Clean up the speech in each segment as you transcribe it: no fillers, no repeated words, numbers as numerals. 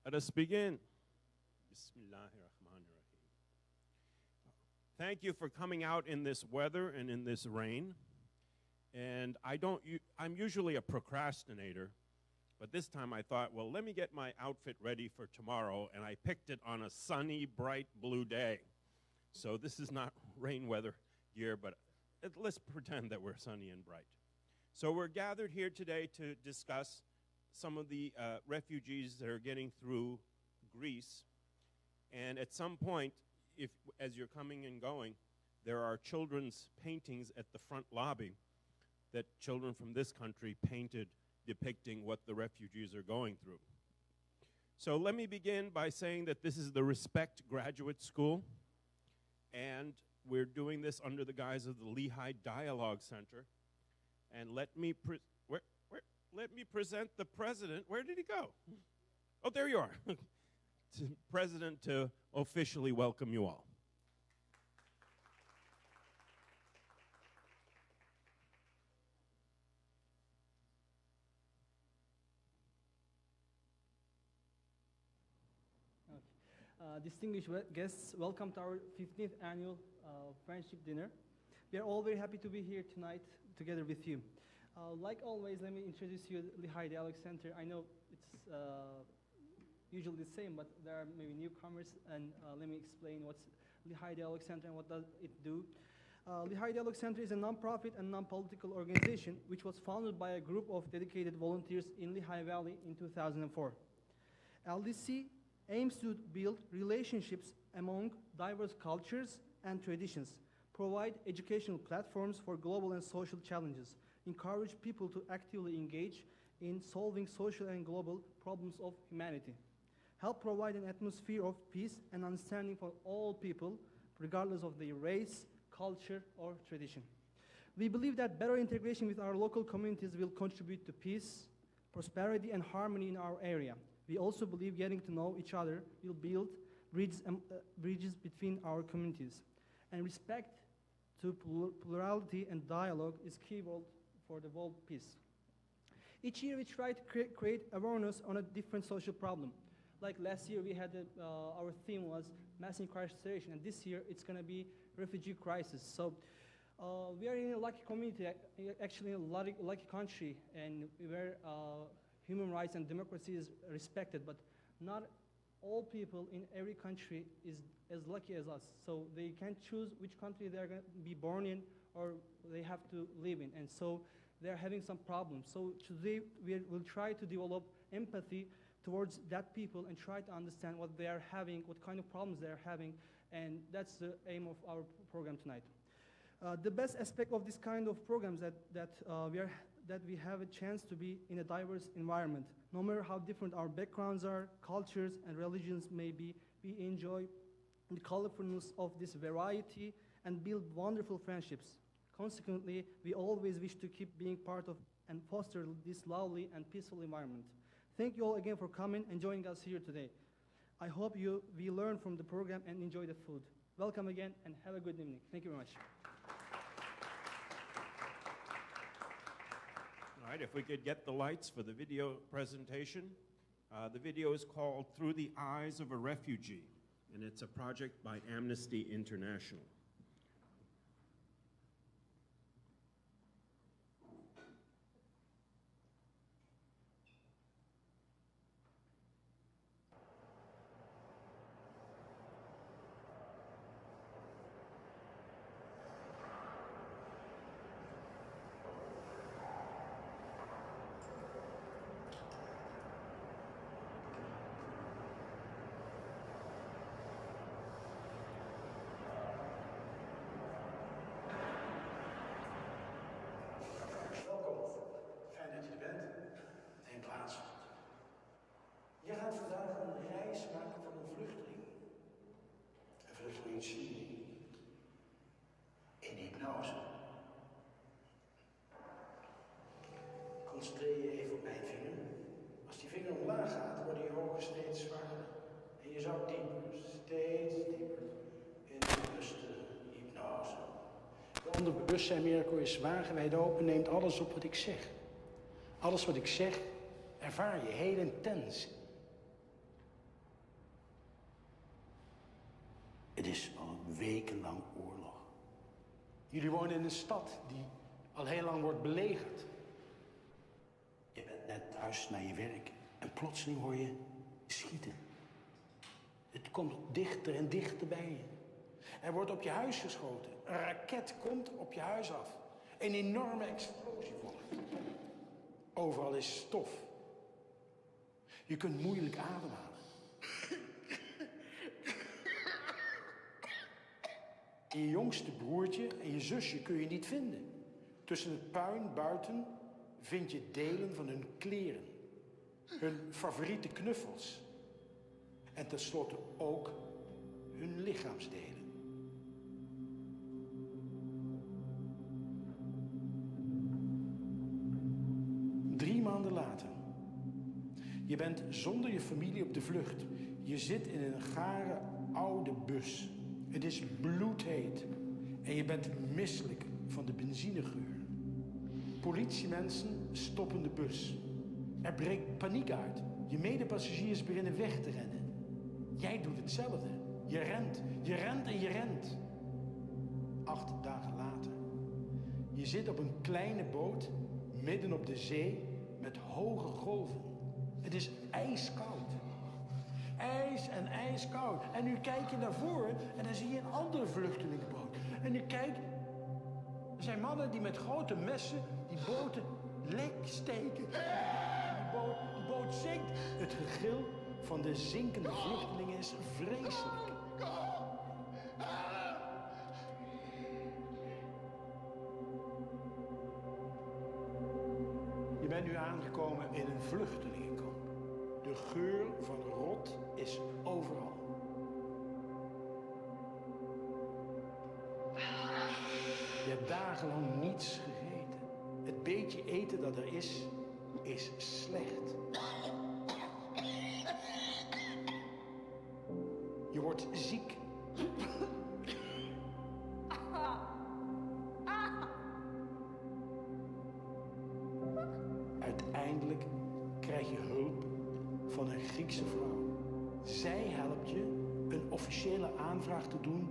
Let us begin. Bismillahirrahmanirrahim. Thank you for coming out in this weather and in this rain. And I'm usually a procrastinator, but this time I thought, well, let me get my outfit ready for tomorrow, and I picked it on a sunny, bright blue day. So this is not rain weather gear, but let's pretend that we're sunny and bright. So we're gathered here today to discuss some of the refugees that are getting through Greece. And at some point, as you're coming and going, there are children's paintings at the front lobby that children from this country painted depicting what the refugees are going through. So let me begin by saying that this is the Respect Graduate School, and we're doing this under the guise of the Lehigh Dialogue Center. And let me present the president. Where did he go? Oh, there you are. President, to officially welcome you all. Distinguished guests, welcome to our 15th annual Friendship Dinner. We are all very happy to be here tonight together with you. Like always, let me introduce you to Lehigh Dialogue Center. I know it's usually the same, but there are maybe newcomers, and let me explain what's Lehigh Dialogue Center and what does it do. Lehigh Dialogue Center is a non-profit and non-political organization which was founded by a group of dedicated volunteers in Lehigh Valley in 2004. LDC aims to build relationships among diverse cultures and traditions, provide educational platforms for global and social challenges, encourage people to actively engage in solving social and global problems of humanity, help provide an atmosphere of peace and understanding for all people, regardless of their race, culture, or tradition. We believe that better integration with our local communities will contribute to peace, prosperity, and harmony in our area. We also believe getting to know each other will build bridges between our communities. And respect to plurality and dialogue is key for the world peace. Each year we try to create awareness on a different social problem. Like last year we had our theme was mass incarceration, and this year it's going to be refugee crisis. So we are in a lucky community, actually in a lucky country, and where human rights and democracy is respected, but not all people in every country is as lucky as us. So they can't choose which country they're going to be born in or they have to live in. And so they're having some problems. So today we will try to develop empathy towards that people and try to understand what they are having, what kind of problems they're having, and that's the aim of our program tonight. The best aspect of this kind of programs that we have a chance to be in a diverse environment. No matter how different our backgrounds are, cultures and religions may be, we enjoy the colorfulness of this variety and build wonderful friendships. Consequently, we always wish to keep being part of and foster this lovely and peaceful environment. Thank you all again for coming and joining us here today. I hope we learn from the program and enjoy the food. Welcome again and have a good evening. Thank you very much. All right, if we could get the lights for the video presentation. The video is called Through the Eyes of a Refugee, and it's a project by Amnesty International. Je gaat vandaag een reis maken van een vluchteling. Een vluchteling in Syrië. In hypnose. Concentreer je even op mijn vinger. Als die vinger omlaag gaat, worden je ogen steeds zwaarder. En je zakt dieper, steeds dieper. In de bewuste hypnose. De onderbewustzijn is wagenwijd open, neemt alles op wat ik zeg. Alles wat ik zeg, ervaar je heel intens. is al wekenlang oorlog. Jullie wonen in een stad die al heel lang wordt belegerd. Je bent net thuis naar je werk en plotseling hoor je schieten. Het komt dichter en dichter bij je. Er wordt op je huis geschoten. Een raket komt op je huis af. Een enorme explosie volgt. Overal is stof. Je kunt moeilijk ademhalen. En je jongste broertje en je zusje kun je niet vinden. Tussen het puin buiten vind je delen van hun kleren. Hun favoriete knuffels. En tenslotte ook hun lichaamsdelen. Drie maanden later. Je bent zonder je familie op de vlucht. Je zit in een gare oude bus. Het is bloedheet. En je bent misselijk van de benzinegeur. Politiemensen stoppen de bus. Er breekt paniek uit. Je medepassagiers beginnen weg te rennen. Jij doet hetzelfde. Je rent en je rent. 8 dagen later. Je zit op een kleine boot midden op de zee met hoge golven. Het is ijskoud. Ijs en ijskoud. En nu kijk je naar voren en dan zie je een andere vluchtelingenboot. En nu kijk, er zijn mannen die met grote messen die boten lek steken. Die boot zinkt. Het gegil van de zinkende vluchtelingen is vreselijk. Je bent nu aangekomen in een vluchtelingenkamp. De geur van rot is overal. Je hebt dagenlang niets gegeten. Het beetje eten dat er is slecht. Je wordt ziek. Uiteindelijk krijg je hulp van een Griekse vrouw. Zij helpt je een officiële aanvraag te doen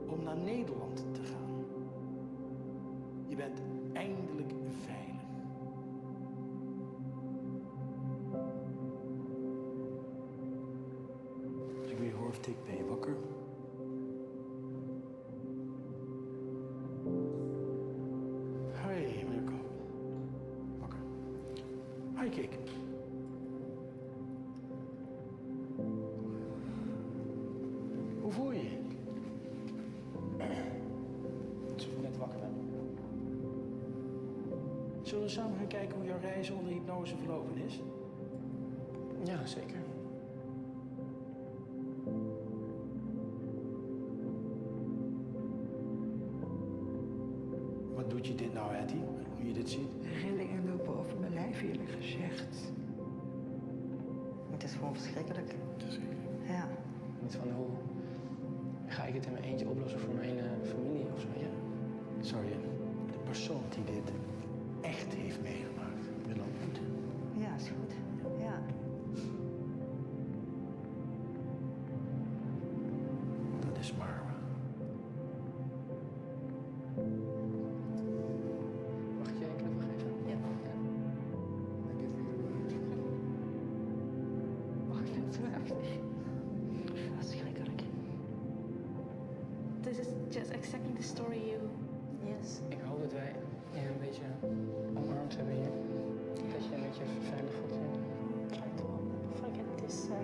om naar Nederland te gaan. Je bent eindelijk veilig. Als ik weer hoor of tik, ben je wakker? Hoi, Mirko. Wakker. Hi, Kik. Hoe voel je je? Alsof ik net wakker ben. Zullen we samen gaan kijken hoe jouw reis onder hypnose verlopen is? Ja, zeker. Wat doet je dit nou, Etty, hoe je dit ziet? Rillingen lopen over mijn lijf, eerlijk gezegd. Het is gewoon verschrikkelijk. Ja. Niet van hoe ga ik het in mijn eentje oplossen voor mijn familie of zo, ja. Zou je de persoon die dit echt heeft meegemaakt willen ontmoeten? Ja, is goed. Ja. Dat is Marwa. Mag ik je een knuffel geven? Ja. Dank je. Mag ik het? Verschrikkelijk. This is just exactly the story you... Yes. Ik hoop dat wij je een beetje omarmd hebben hier. Dat je een beetje veilig voelt hier. Try to forget this. Ja.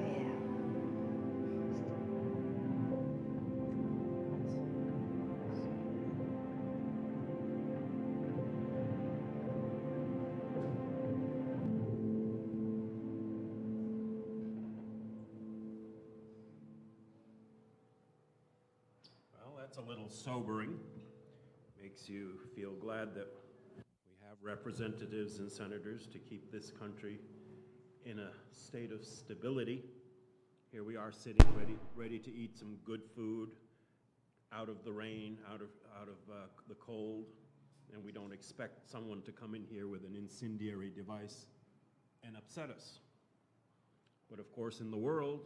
Well, that's a little sobering. Makes you feel glad that we have representatives and senators to keep this country in a state of stability. Here we are sitting ready to eat some good food out of the rain, out of the cold, and we don't expect someone to come in here with an incendiary device and upset us. But of course, in the world,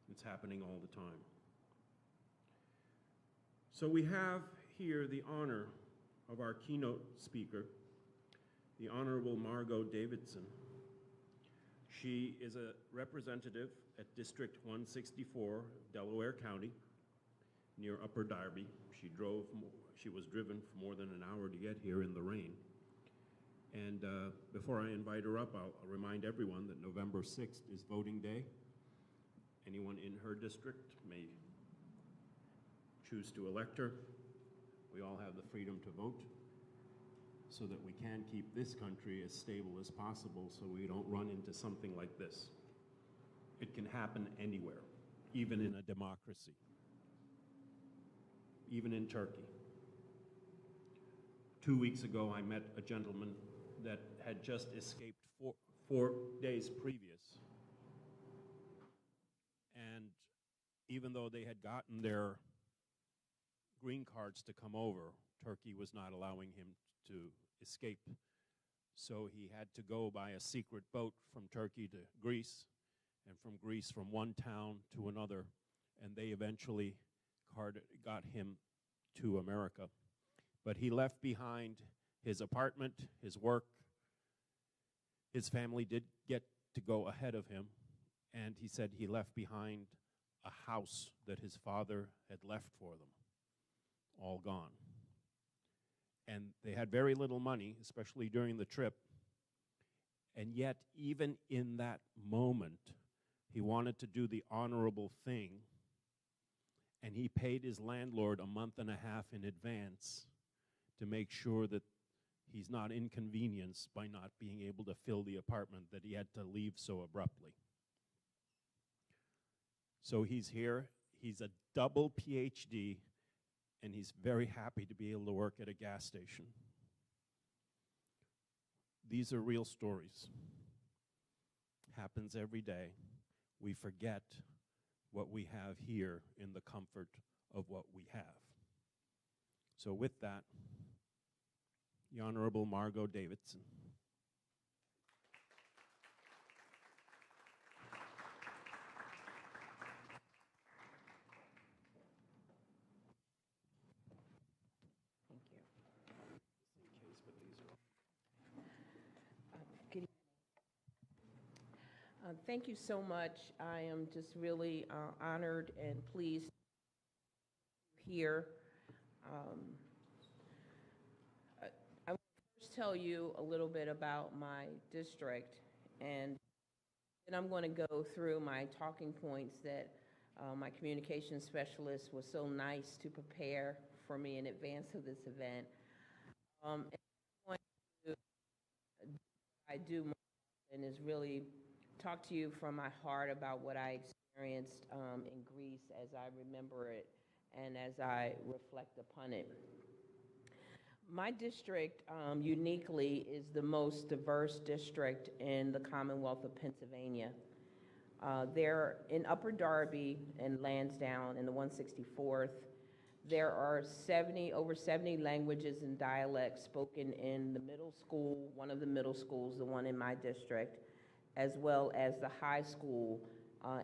it's happening all the time. So we have here the honor of our keynote speaker, the Honorable Margot Davidson. She is a representative at District 164, Delaware County, near Upper Darby. She was driven for more than an hour to get here in the rain. And before I invite her up, I'll remind everyone that November 6th is voting day. Anyone in her district may choose to elect her. We all have the freedom to vote so that we can keep this country as stable as possible so we don't run into something like this. It can happen anywhere, even in a democracy, even in Turkey. 2 weeks ago, I met a gentleman that had just escaped four days previous. And even though they had gotten their green cards to come over, Turkey was not allowing him to escape. So he had to go by a secret boat from Turkey to Greece, and from Greece from one town to another, and they eventually got him to America. But he left behind his apartment, his work. His family did get to go ahead of him, and he said he left behind a house that his father had left for them, all gone. And they had very little money, especially during the trip. And yet, even in that moment, he wanted to do the honorable thing, and he paid his landlord a month and a half in advance to make sure that he's not inconvenienced by not being able to fill the apartment that he had to leave so abruptly. So he's here. He's a double PhD, and he's very happy to be able to work at a gas station. These are real stories. Happens every day. We forget what we have here in the comfort of what we have. So with that, the Honorable Margot Davidson. Thank you. Thank you so much. I am just really honored and pleased to be here. I will first tell you a little bit about my district, and then I'm going to go through my talking points that my communications specialist was so nice to prepare for me in advance of this event. And what I do more often is really talk to you from my heart about what I experienced in Greece as I remember it and as I reflect upon it. My district uniquely is the most diverse district in the Commonwealth of Pennsylvania. There in Upper Darby and Lansdowne in the 164th, there are over 70 languages and dialects spoken in the middle school, one of the middle schools, the one in my district, as well as the high school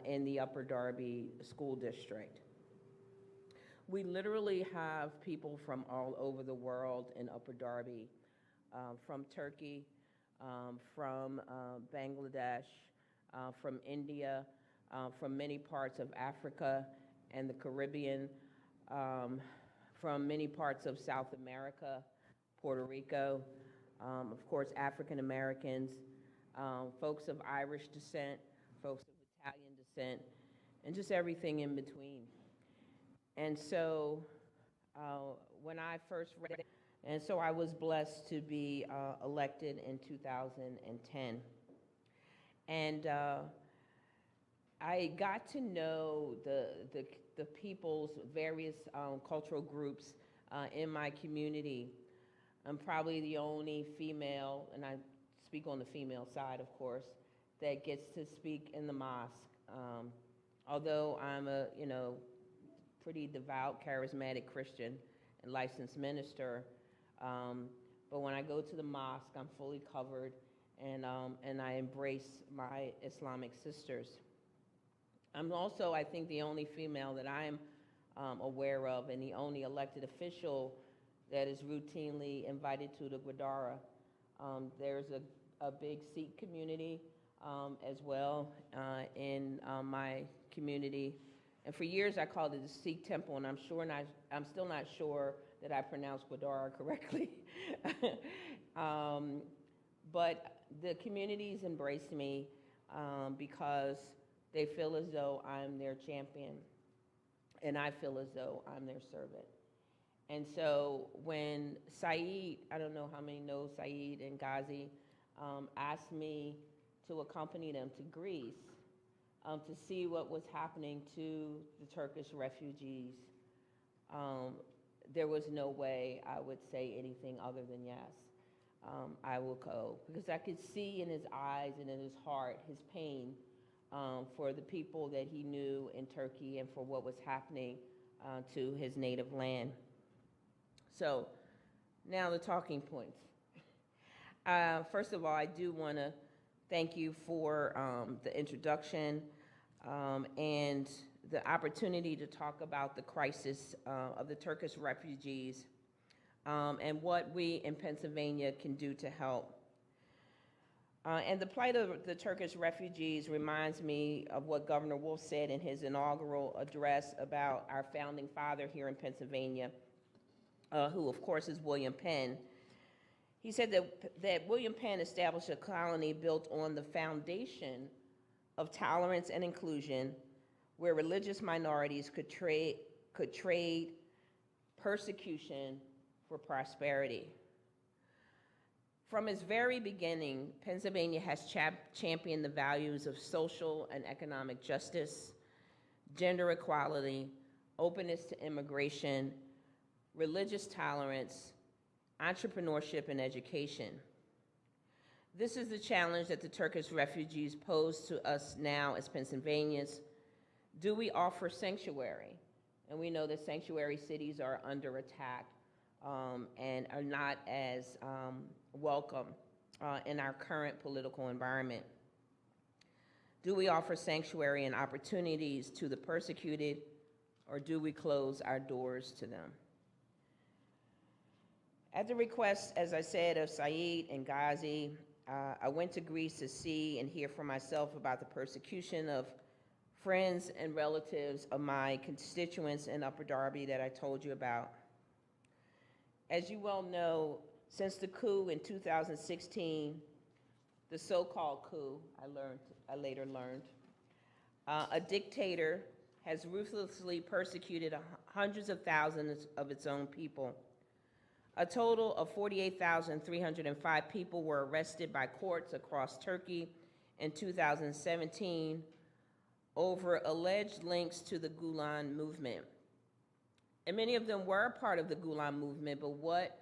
in the Upper Darby School District. We literally have people from all over the world in Upper Darby, from Turkey, from Bangladesh, from India, from many parts of Africa and the Caribbean, from many parts of South America, Puerto Rico, of course, African Americans, folks of Irish descent, folks of Italian descent, and just everything in between. And so when I first read it, and so I was blessed to be elected in 2010. And I got to know the people's various cultural groups in my community. I'm probably the only female, and I speak on the female side, of course, that gets to speak in the mosque. Although I'm a, pretty devout, charismatic Christian and licensed minister, but when I go to the mosque, I'm fully covered, and I embrace my Islamic sisters. I'm also, I think, the only female that I'm aware of, and the only elected official that is routinely invited to the Guadara. There's a big Sikh community as well in my community. And for years I called it the Sikh temple, and I'm still not sure that I pronounced Guadara correctly. But the communities embrace me because they feel as though I'm their champion, and I feel as though I'm their servant. And so when Saeed, I don't know how many know Saeed and Ghazi, asked me to accompany them to Greece to see what was happening to the Turkish refugees, there was no way I would say anything other than yes, I will go. Because I could see in his eyes and in his heart his pain for the people that he knew in Turkey and for what was happening to his native land. So now the talking points. First of all, I do want to thank you for the introduction and the opportunity to talk about the crisis of the Turkish refugees and what we in Pennsylvania can do to help. And the plight of the Turkish refugees reminds me of what Governor Wolf said in his inaugural address about our founding father here in Pennsylvania, who of course is William Penn. He said that William Penn established a colony built on the foundation of tolerance and inclusion, where religious minorities could trade persecution for prosperity. From its very beginning, Pennsylvania has championed the values of social and economic justice, gender equality, openness to immigration, religious tolerance, entrepreneurship, and education. This is the challenge that the Turkish refugees pose to us now as Pennsylvanians. Do we offer sanctuary? And we know that sanctuary cities are under attack and are not as welcome in our current political environment. Do we offer sanctuary and opportunities to the persecuted, or do we close our doors to them? At the request, as I said, of Saeed and Ghazi, I went to Greece to see and hear for myself about the persecution of friends and relatives of my constituents in Upper Darby that I told you about. As you well know, since the coup in 2016, the so-called coup, I later learned, a dictator has ruthlessly persecuted hundreds of thousands of its own people. A total of 48,305 people were arrested by courts across Turkey in 2017 over alleged links to the Gulen movement. And many of them were a part of the Gulen movement, but what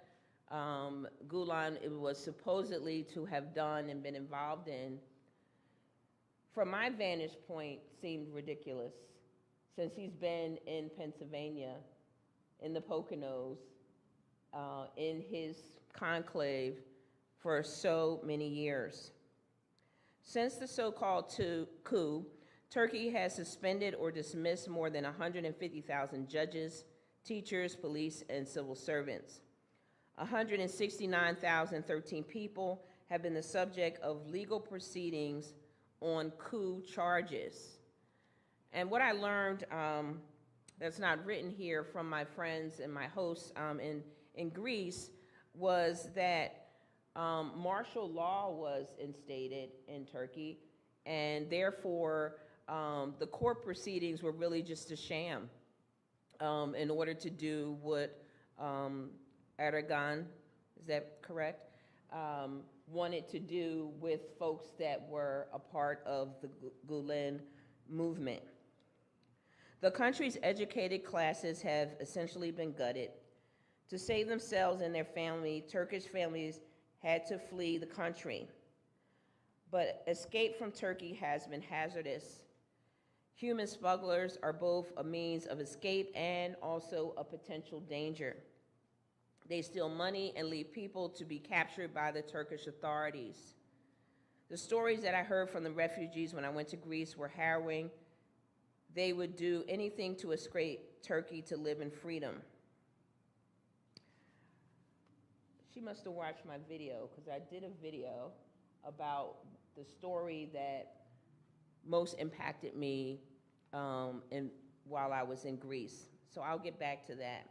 Gulen was supposedly to have done and been involved in, from my vantage point, seemed ridiculous, since he's been in Pennsylvania, in the Poconos, in his conclave for so many years. Since the so-called coup, Turkey has suspended or dismissed more than 150,000 judges, teachers, police, and civil servants. 169,013 people have been the subject of legal proceedings on coup charges. And what I learned that's not written here from my friends and my hosts in Greece was that martial law was instated in Turkey, and therefore the court proceedings were really just a sham in order to do what Erdogan, is that correct, wanted to do with folks that were a part of the Gulen movement. The country's educated classes have essentially been gutted. To save themselves and their family, Turkish families had to flee the country. But escape from Turkey has been hazardous. Human smugglers are both a means of escape and also a potential danger. They steal money and leave people to be captured by the Turkish authorities. The stories that I heard from the refugees when I went to Greece were harrowing. they would do anything to escape Turkey to live in freedom. She must have watched my video, because I did a video about the story that most impacted me while I was in Greece. So I'll get back to that.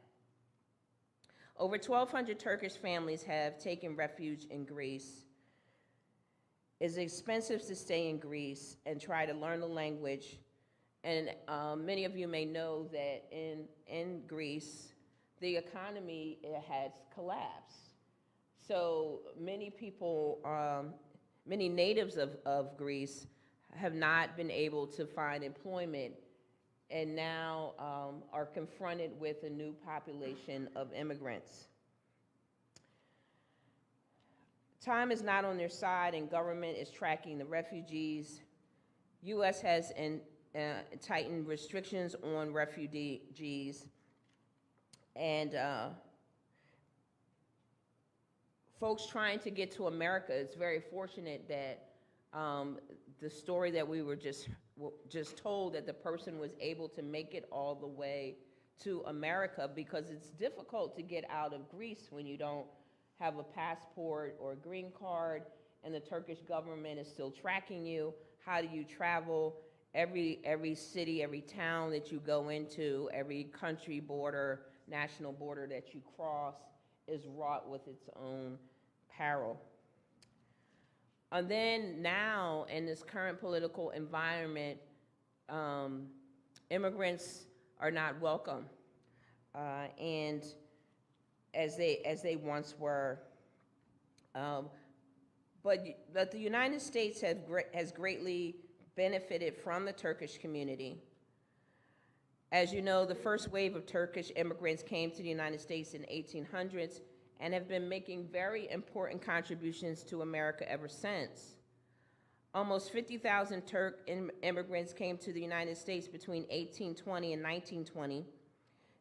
Over 1,200 Turkish families have taken refuge in Greece. It's expensive to stay in Greece and try to learn the language. And many of you may know that in Greece, the economy has collapsed. So many people, many natives of Greece have not been able to find employment, and now are confronted with a new population of immigrants. Time is not on their side, and government is tracking the refugees. U.S. has tightened restrictions on refugees, and folks trying to get to America, it's very fortunate that the story that we were just told, that the person was able to make it all the way to America, because it's difficult to get out of Greece when you don't have a passport or a green card, and the Turkish government is still tracking you. How do you travel? Every city, every town that you go into, every country border, national border that you cross is wrought with its own peril. And then now, in this current political environment, immigrants are not welcome, and as they once were. But the United States has greatly benefited from the Turkish community. As you know, the first wave of Turkish immigrants came to the United States in the 1800s and have been making very important contributions to America ever since. Almost 50,000 immigrants came to the United States between 1820 and 1920.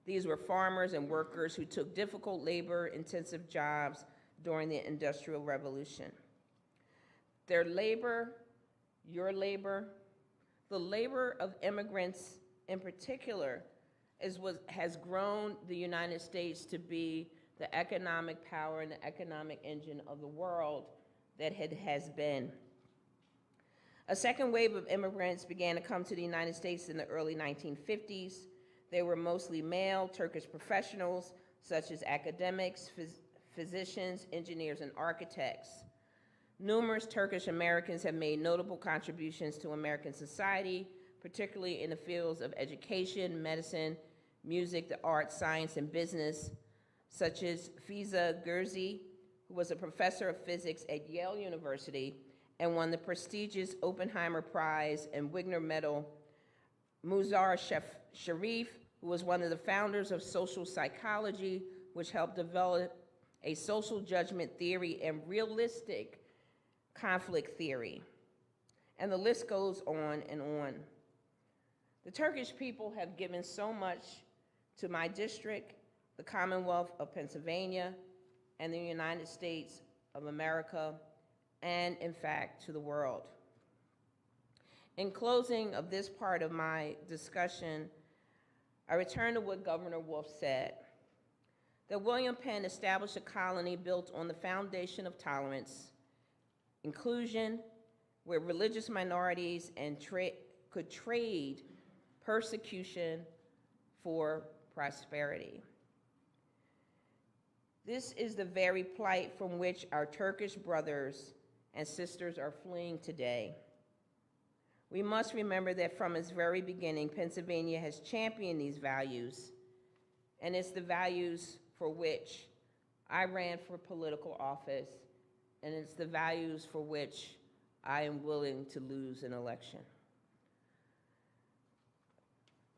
These were farmers and workers who took difficult labor-intensive jobs during the Industrial Revolution. Their labor, your labor, the labor of immigrants in particular is what has grown the United States to be the economic power and the economic engine of the world that it has been. A second wave of immigrants began to come to the United States in the early 1950s. They were mostly male Turkish professionals, such as academics, physicians, engineers, and architects. Numerous Turkish Americans have made notable contributions to American society, particularly in the fields of education, medicine, music, the arts, science, and business, such as Fiza Gürzi, who was a professor of physics at Yale University and won the prestigious Oppenheimer Prize and Wigner Medal. Muzaffar Sharif, who was one of the founders of social psychology, which helped develop a social judgment theory and realistic conflict theory. And the list goes on and on. The Turkish people have given so much to my district, the Commonwealth of Pennsylvania, and the United States of America, and in fact, to the world. In closing of this part of my discussion, I return to what Governor Wolf said, that William Penn established a colony built on the foundation of tolerance, inclusion, where religious minorities could trade persecution for prosperity. This is the very plight from which our Turkish brothers and sisters are fleeing today. We must remember that from its very beginning, Pennsylvania has championed these values, and it's the values for which I ran for political office, and it's the values for which I am willing to lose an election.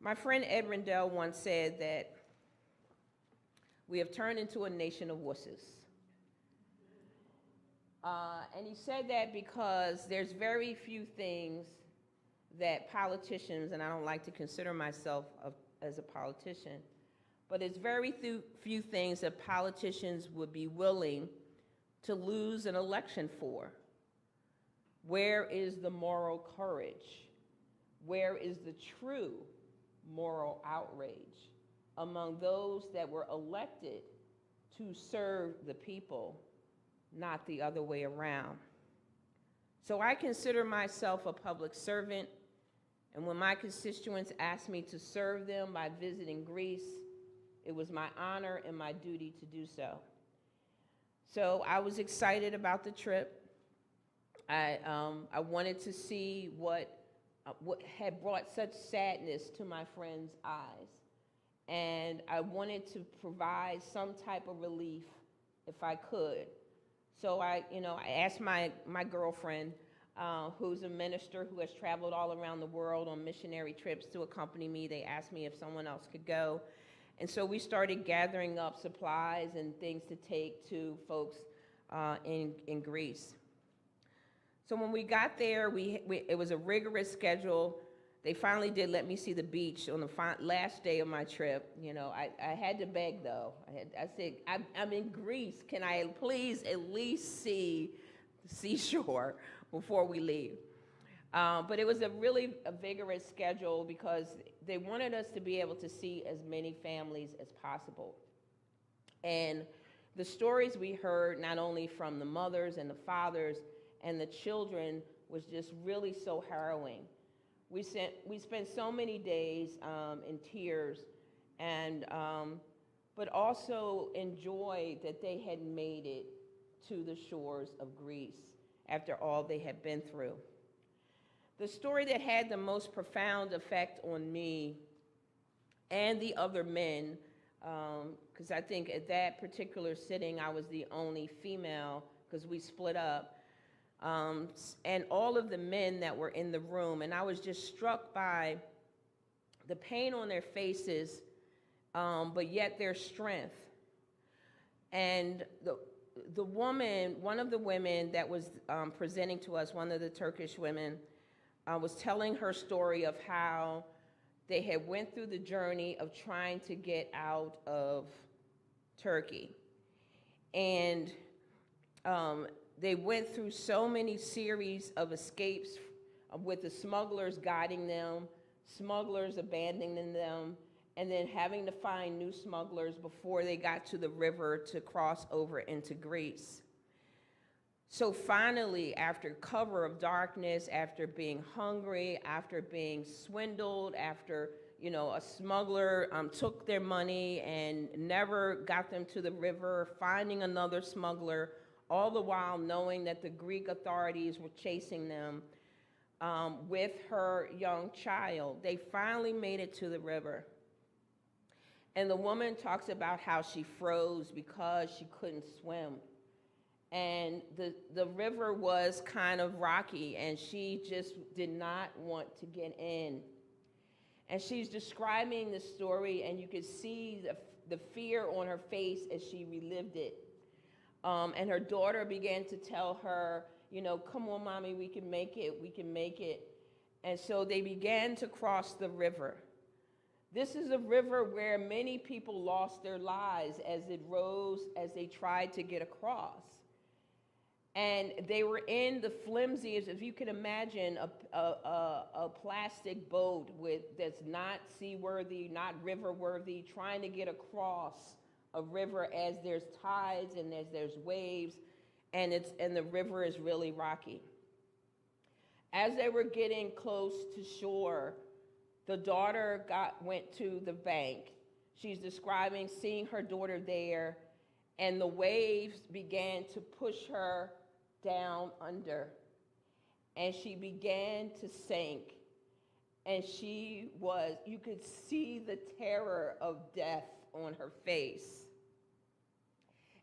My friend Ed Rendell once said that we have turned into a nation of wusses. And he said that because there's very few things that politicians, and I don't like to consider myself as a politician, but it's very few things that politicians would be willing to lose an election for. Where is the moral courage? Where is the true moral outrage among those that were elected to serve the people, not the other way around. So I consider myself a public servant, and when my constituents asked me to serve them by visiting Greece, it was my honor and my duty to do so. So I was excited about the trip. I wanted to see what had brought such sadness to my friends' eyes. And I wanted to provide some type of relief if I could. So I asked my girlfriend, who's a minister who has traveled all around the world on missionary trips, to accompany me. They asked me if someone else could go. And so we started gathering up supplies and things to take to folks in Greece. So when we got there, it was a rigorous schedule. They finally did let me see the beach on the last day of my trip. I had to beg, though. I said, I'm in Greece. Can I please at least see the seashore before we leave? But it was a vigorous schedule because they wanted us to be able to see as many families as possible. And the stories we heard, not only from the mothers and the fathers and the children, was just really so harrowing. We spent so many days in tears, but also in joy that they had made it to the shores of Greece after all they had been through. The story that had the most profound effect on me and the other men, because I think at that particular sitting I was the only female because we split up, and all of the men that were in the room, and I was just struck by the pain on their faces, but yet their strength. And the woman, one of the women that was presenting to us, one of the Turkish women, was telling her story of how they had went through the journey of trying to get out of Turkey. And they went through so many series of escapes with the smugglers guiding them, smugglers abandoning them, and then having to find new smugglers before they got to the river to cross over into Greece. So finally, after cover of darkness, after being hungry, after being swindled, after a smuggler took their money and never got them to the river, finding another smuggler, all the while knowing that the Greek authorities were chasing them with her young child, they finally made it to the river. And the woman talks about how she froze because she couldn't swim. And the river was kind of rocky, and she just did not want to get in. And she's describing the story, and you could see the fear on her face as she relived it. And her daughter began to tell her, come on, Mommy, we can make it, we can make it. And so they began to cross the river. This is a river where many people lost their lives as it rose, as they tried to get across. And they were in the flimsiest, if you can imagine, a plastic boat that's not seaworthy, not river-worthy, trying to get across a river as there's tides and as there's waves, and the river is really rocky. As they were getting close to shore, the daughter went to the bank. She's describing seeing her daughter there, and the waves began to push her down under, and she began to sink, and you could see the terror of death on her face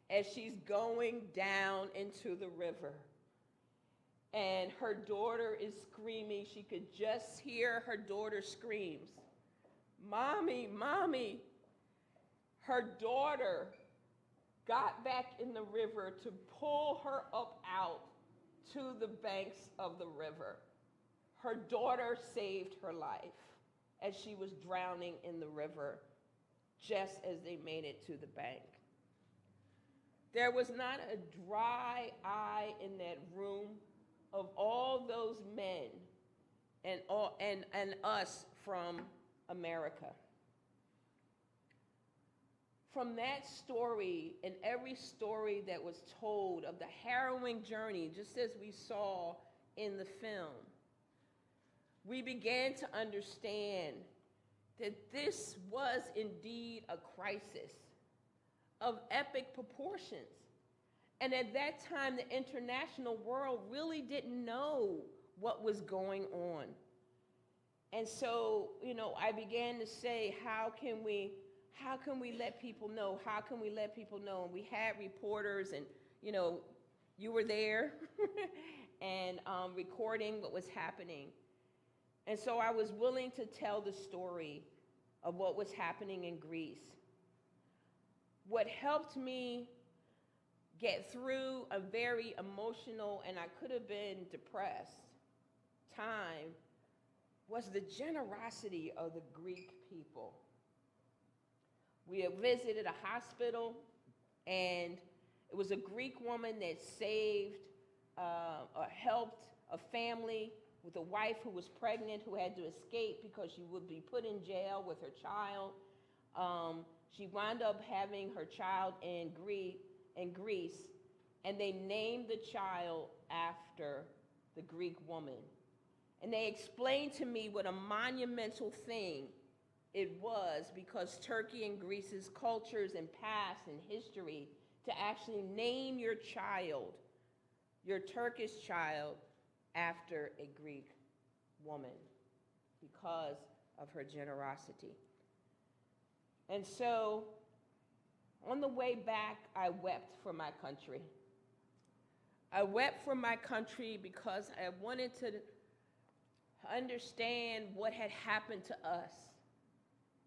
as she's going down into the river. And her daughter is screaming. She could just hear her daughter screams, "Mommy, Mommy." Her daughter got back in the river to pull her up out to the banks of the river. Her daughter saved her life as she was drowning in the river, just as they made it to the bank. There was not a dry eye in that room of all those men and us from America. From that story and every story that was told of the harrowing journey, just as we saw in the film, we began to understand that this was indeed a crisis of epic proportions. And at that time, the international world really didn't know what was going on. And so, I began to say, how can we let people know? How can we let people know? And we had reporters, and, you were there and recording what was happening. And so I was willing to tell the story of what was happening in Greece. What helped me get through a very emotional, and I could have been depressed, time was the generosity of the Greek people. We had visited a hospital, and it was a Greek woman that saved or helped a family with a wife who was pregnant, who had to escape because she would be put in jail with her child. She wound up having her child in Greece, and they named the child after the Greek woman. And they explained to me what a monumental thing it was, because Turkey and Greece's cultures and past and history, to actually name your child, your Turkish child, after a Greek woman because of her generosity. And so on the way back, I wept for my country. I wept for my country because I wanted to understand what had happened to us,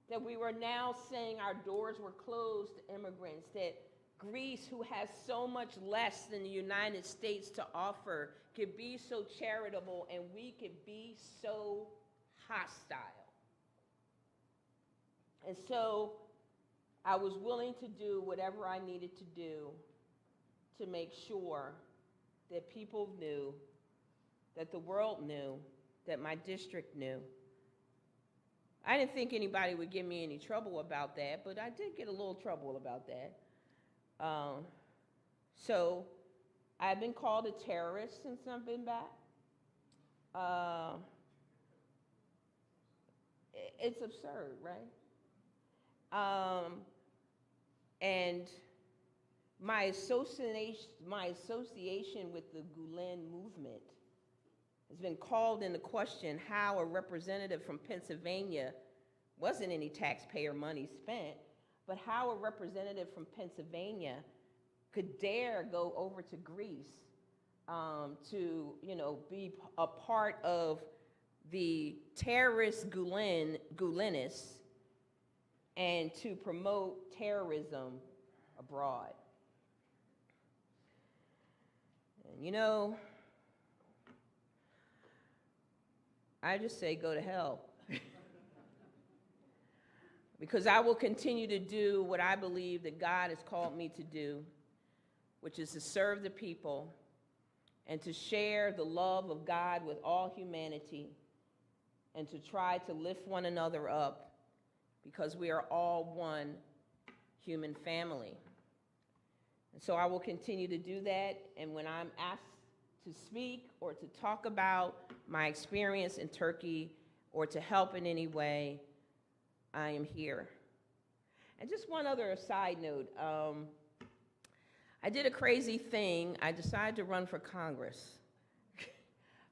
that we were now saying our doors were closed to immigrants, that Greece, who has so much less than the United States to offer, could be so charitable, and we could be so hostile. And so I was willing to do whatever I needed to do to make sure that people knew, that the world knew, that my district knew. I didn't think anybody would give me any trouble about that, but I did get a little trouble about that. So I've been called a terrorist since I've been back. It's absurd, right? And my association with the Gulen movement has been called into question, how a representative from Pennsylvania, wasn't any taxpayer money spent, but how a representative from Pennsylvania could dare go over to Greece to, be a part of the terrorist Gulenists and to promote terrorism abroad. And I just say go to hell. Because I will continue to do what I believe that God has called me to do, which is to serve the people and to share the love of God with all humanity and to try to lift one another up, because we are all one human family. And so I will continue to do that, and when I'm asked to speak or to talk about my experience in Turkey or to help in any way, I am here. And just one other side note. I did a crazy thing. I decided to run for Congress.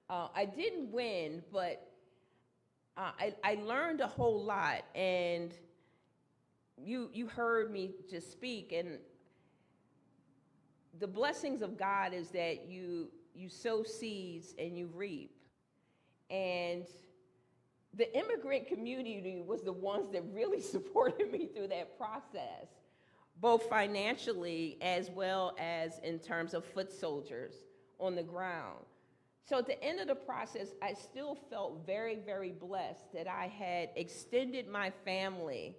I didn't win, but I learned a whole lot. And you heard me just speak. And the blessings of God is that you sow seeds and you reap. And the immigrant community was the ones that really supported me through that process, both financially as well as in terms of foot soldiers on the ground. So at the end of the process, I still felt very, very blessed that I had extended my family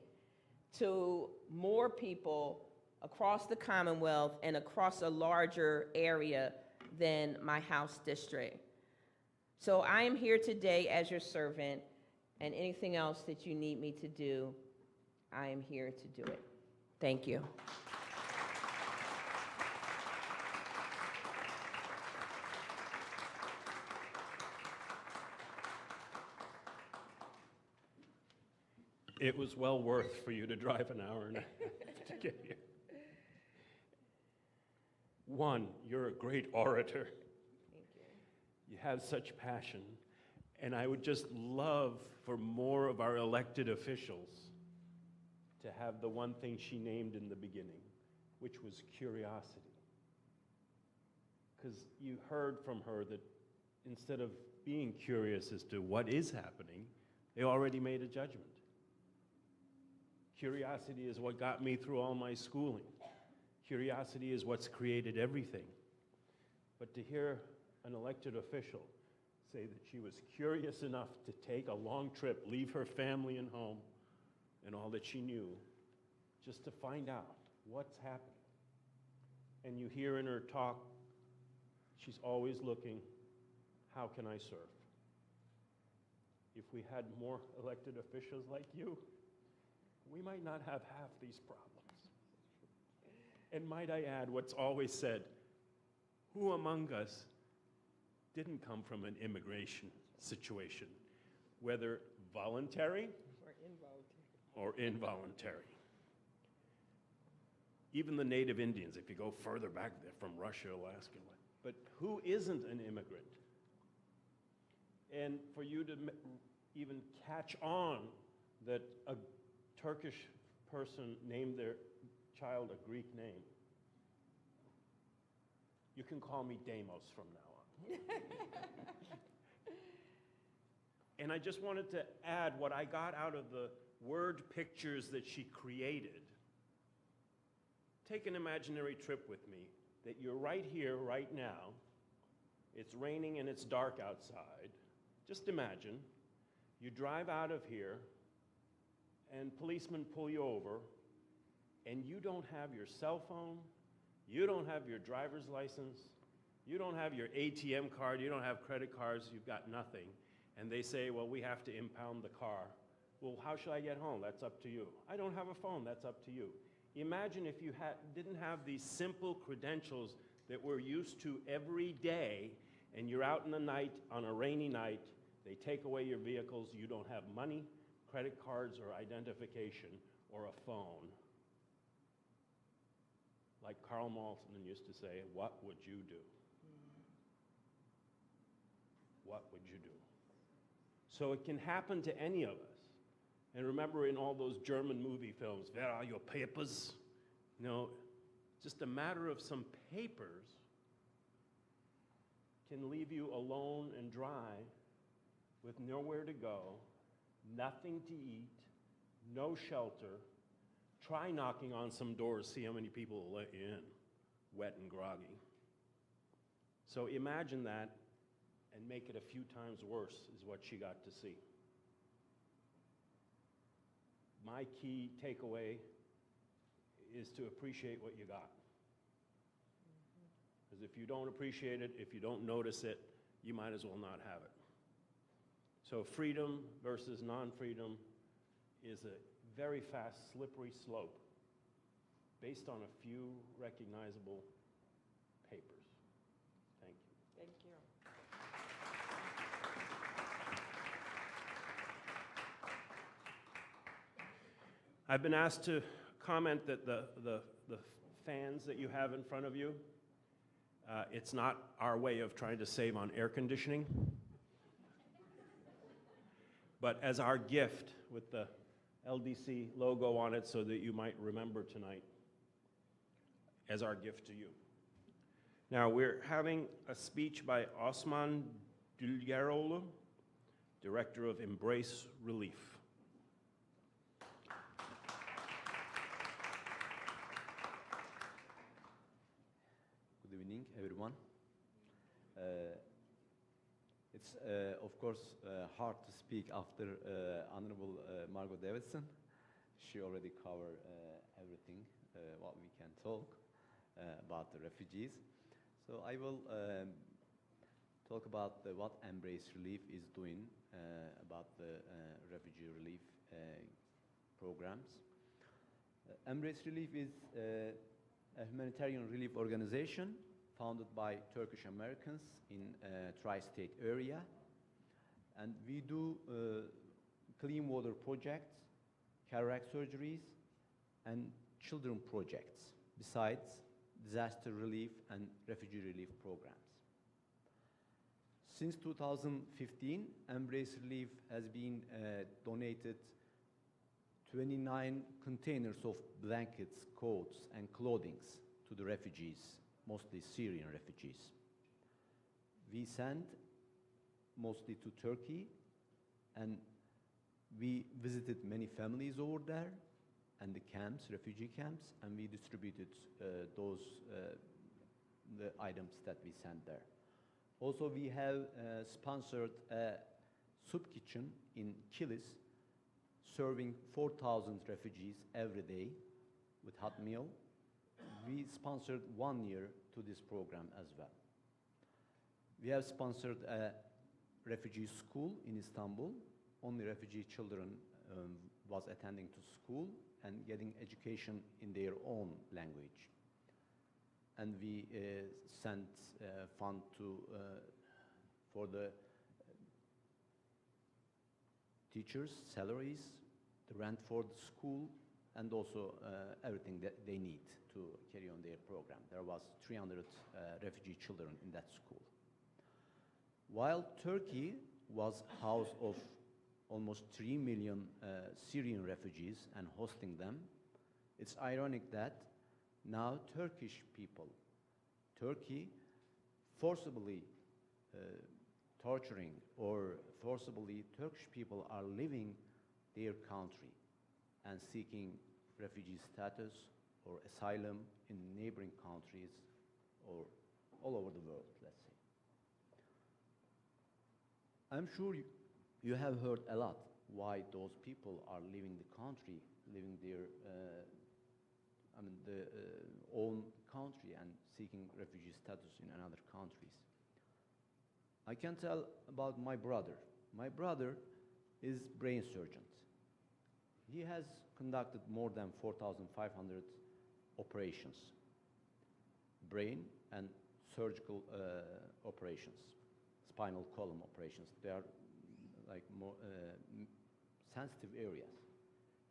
to more people across the Commonwealth and across a larger area than my house district. So I am here today as your servant, And anything else that you need me to do, I am here to do it. Thank you. It was well worth for you to drive an hour and a half to get here. One, you're a great orator. Thank you. You have such passion. And I would just love for more of our elected officials to have the one thing she named in the beginning, which was curiosity. Because you heard from her that instead of being curious as to what is happening, they already made a judgment. Curiosity is what got me through all my schooling. Curiosity is what's created everything. But to hear an elected official say that she was curious enough to take a long trip, leave her family and home, and all that she knew, just to find out what's happening. And you hear in her talk, she's always looking, how can I serve? If we had more elected officials like you, we might not have half these problems. And might I add what's always said, who among us didn't come from an immigration situation, whether voluntary or involuntary? Even the native Indians, if you go further back there from Russia, Alaska, but who isn't an immigrant? And for you to even catch on that a Turkish person named their child a Greek name, you can call me Deimos from now on. And I just wanted to add what I got out of the word pictures that she created. Take an imaginary trip with me, that you're right here, right now. It's raining and it's dark outside. Just imagine, you drive out of here and policemen pull you over and you don't have your cell phone, you don't have your driver's license, you don't have your ATM card, you don't have credit cards, you've got nothing. And they say, well, we have to impound the car. Well, how should I get home? That's up to you. I don't have a phone, that's up to you. Imagine if you didn't have these simple credentials that we're used to every day, and you're out in the night, on a rainy night, they take away your vehicles, you don't have money, credit cards, or identification, or a phone. Like Carl Malton used to say, what would you do? What would you do? So it can happen to any of us. And remember in all those German movie films, where are your papers? You know, just a matter of some papers can leave you alone and dry with nowhere to go, nothing to eat, no shelter. Try knocking on some doors, see how many people will let you in, wet and groggy. So imagine that and make it a few times worse is what she got to see. My key takeaway is to appreciate what you got. Because if you don't appreciate it, if you don't notice it, you might as well not have it. So freedom versus non-freedom is a very fast, slippery slope based on a few recognizable papers. Thank you. Thank you. I've been asked to comment that the fans that you have in front of you, it's not our way of trying to save on air conditioning, but as our gift with the LDC logo on it so that you might remember tonight, as our gift to you. Now we're having a speech by Osman Dülgeroğlu, Director of Embrace Relief. Good evening, everyone. It's, of course, hard to speak after Honorable Margot Davidson. She already covered everything what we can talk about the refugees. So I will talk about what Embrace Relief is doing about the refugee relief programs. Embrace Relief is a humanitarian relief organization founded by Turkish Americans in tri-state area, and we do clean water projects, cataract surgeries, and children projects, besides disaster relief and refugee relief programs. Since 2015, Embrace Relief has been donated 29 containers of blankets, coats, and clothing to the refugees, mostly Syrian refugees. We send mostly to Turkey, and we visited many families over there and the camps, refugee camps, and we distributed the items that we sent there. Also, we have sponsored a soup kitchen in Kilis, serving 4,000 refugees every day with hot meal. We sponsored 1 year to this program as well. We have sponsored a refugee school in Istanbul. Only refugee children was attending to school and getting education in their own language. And we sent fund for the teachers' salaries, the rent for the school, and also everything that they need to carry on their program. There was 300 refugee children in that school. While Turkey was house of almost 3 million Syrian refugees and hosting them, it's ironic that now Turkish people, Turkey forcibly torturing or forcibly Turkish people are leaving their country and seeking refugee status or asylum in neighboring countries or all over the world, let's say. I'm sure you have heard a lot why those people are leaving the country, leaving their own country and seeking refugee status in another countries. I can tell about my brother. My brother is brain surgeon. He has conducted more than 4,500 operations, brain and surgical operations, spinal column operations. They are like more sensitive areas.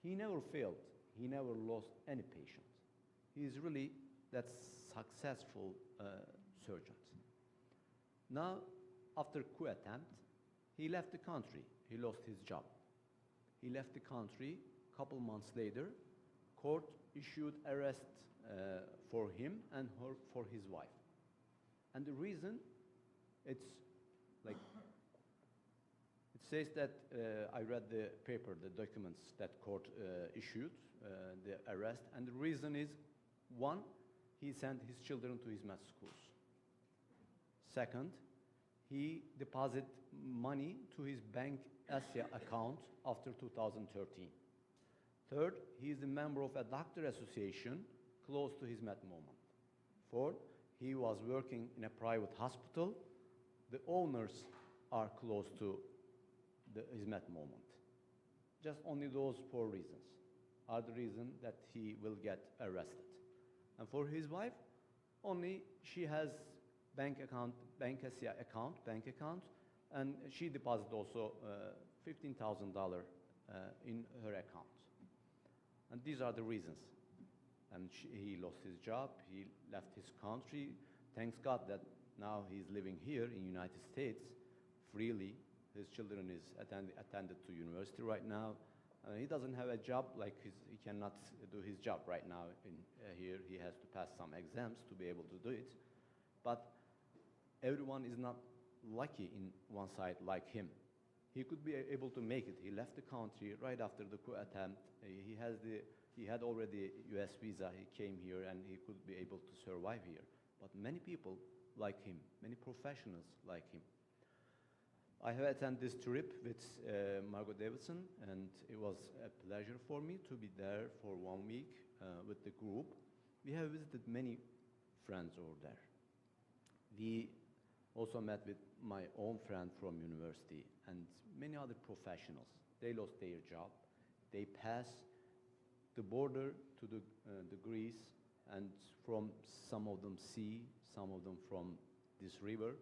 He never failed. He never lost any patient. He is really that successful surgeon. Now, after coup attempt, he left the country. He lost his job. He left the country. Couple months later, court issued arrest for him and for his wife. And the reason, it's like, it says that, I read the paper, the documents that court issued, the arrest, and the reason is, one, he sent his children to his med schools. Second, he deposited money to his Bank Asia account after 2013. Third, he is a member of a doctor association close to his med moment. Fourth, he was working in a private hospital. The owners are close to his med moment. Just only those 4 reasons are the reason that he will get arrested. And for his wife, only she has bank account, Bank Asia account, bank account, and she deposited also $15,000 in her account. And these are the reasons. And he lost his job, he left his country. Thanks God that now he's living here in United States freely. His children is attended to university right now. He doesn't have a job, like he cannot do his job right now here. He has to pass some exams to be able to do it. But everyone is not lucky in one side like him. He could be able to make it. He left the country right after the coup attempt. He had already US visa. He came here and he could be able to survive here. But many people like him, many professionals like him. I have attended this trip with Margot Davidson, and it was a pleasure for me to be there for 1 week with the group. We have visited many friends over there. We Also met with my own friend from university and many other professionals. They lost their job. They passed the border to the Greece, and from some of them sea, some of them from this river.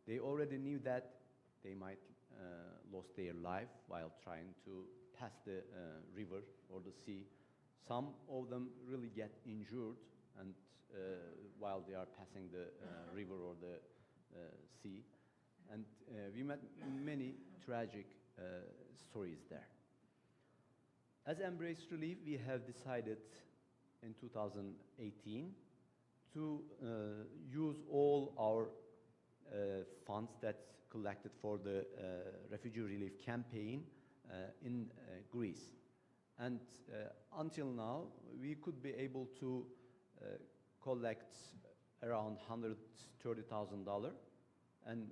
They already knew that they might lose their life while trying to pass the river or the sea. Some of them really get injured and while they are passing the river or the sea. And we met many tragic stories there. As Embrace Relief, we have decided in 2018 to use all our funds that's collected for the refugee relief campaign in Greece. And until now, we could be able to collect around $130,000, and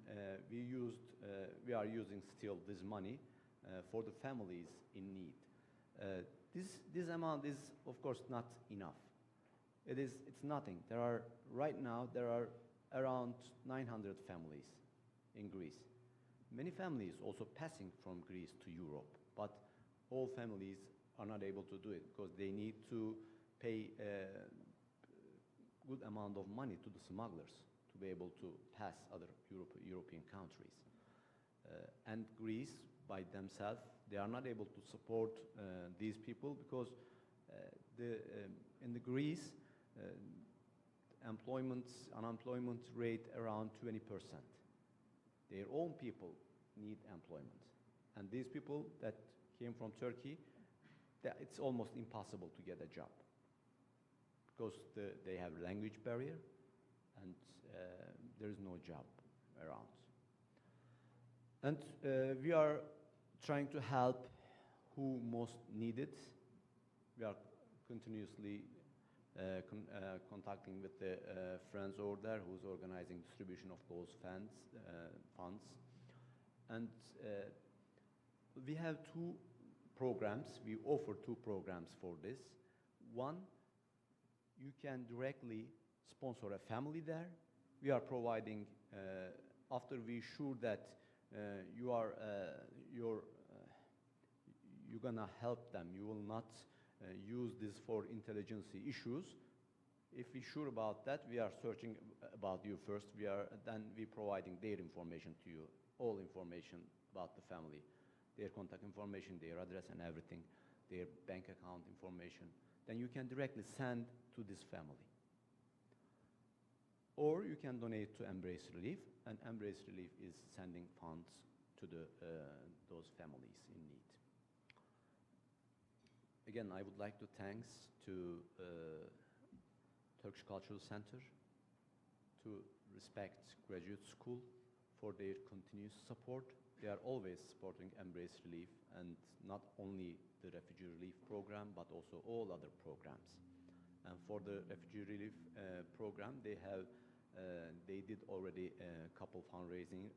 we are using still this money for the families in need. This amount is, of course, not enough. It's nothing. Right now, there are around 900 families in Greece. Many families also passing from Greece to Europe, but all families are not able to do it because they need to pay a good amount of money to the smugglers to be able to pass other European countries. And Greece, by themselves, they are not able to support these people because in the Greece, unemployment rate around 20%. Their own people need employment. And these people that came from Turkey, it's almost impossible to get a job because they have language barrier and there is no job around. And we are trying to help who most need it. We are continuously contacting with the friends over there who's organizing distribution of those funds. And we have two programs. We offer two programs for this. One, you can directly sponsor a family there. We are providing, after we sure that you're gonna help them, you will not use this for intelligence issues. If we're sure about that, we are searching about you first. Then we providing their information to you, all information about the family, their contact information, their address and everything, their bank account information. Then you can directly send to this family. Or you can donate to Embrace Relief, and Embrace Relief is sending funds to those families in need. Again, I would like to thanks to Turkish Cultural Center, to Respect Graduate School for their continuous support. They are always supporting Embrace Relief, and not only the Refugee Relief Program, but also all other programs. And for the Refugee Relief Program, they did already a couple fundraising